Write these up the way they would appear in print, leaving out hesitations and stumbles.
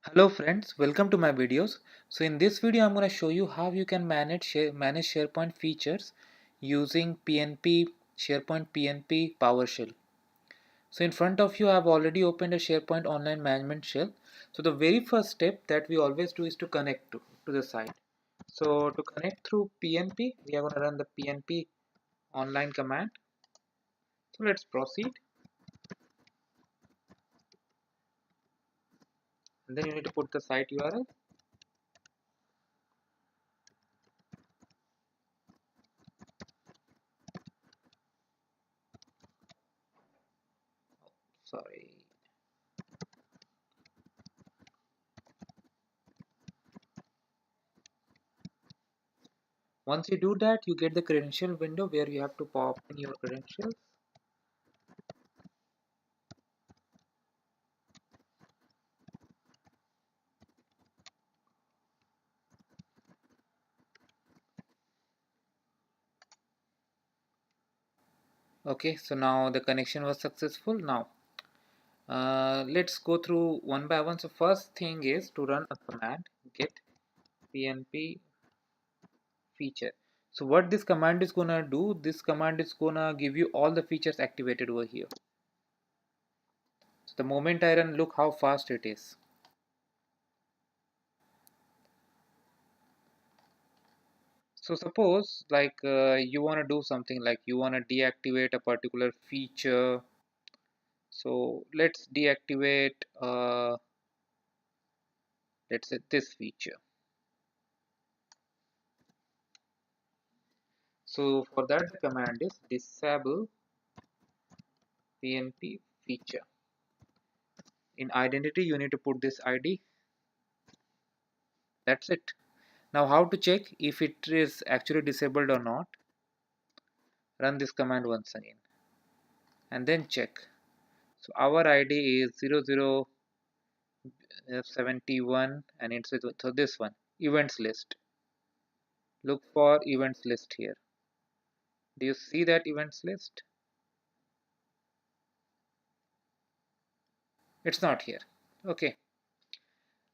Hello friends, welcome to my videos. So in this video I'm going to show you how you can manage SharePoint features using SharePoint PNP PowerShell. So in front of you I have already opened a SharePoint online management shell. So the very first step that we always do is to connect to the site. So to connect through PNP we are going to run the PNP online command. So let's proceed, and then you need to put the site URL. Sorry. Once you do that, you get the credential window where you have to pop in your credentials. Okay, so now the connection was successful. Now let's go through one by one. So first thing is to run a command get PNP feature. So what this command is gonna do, this command is gonna give you all the features activated over here. So the moment I run, look how fast it is. So suppose like you want to do something like you want to deactivate a particular feature. So let's deactivate let's say this feature. So for that the command is disable PNP feature. In identity you need to put this ID. That's it. Now how to check if it is actually disabled or not? Run this command once again and then check. So our ID is 0071 and it's so this one events list. Look for events list here. Do you see that events list? It's not here. Okay.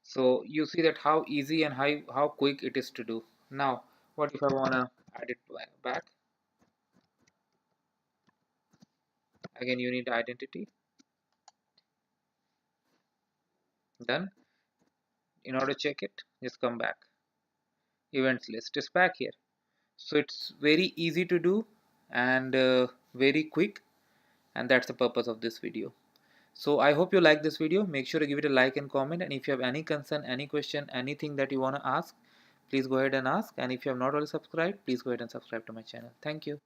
So you see that how easy and how quick it is to do. Now what if I wanna add it back? Again you need identity. Done. In order to check it, just come back. Events list is back here. So it's very easy to do and very quick, and that's the purpose of this video. So I hope you like this video. Make sure to give it a like and comment, and if you have any concern, any question, anything that you want to ask, please go ahead and ask. And if you have not already subscribed, please go ahead and subscribe to my channel. Thank you.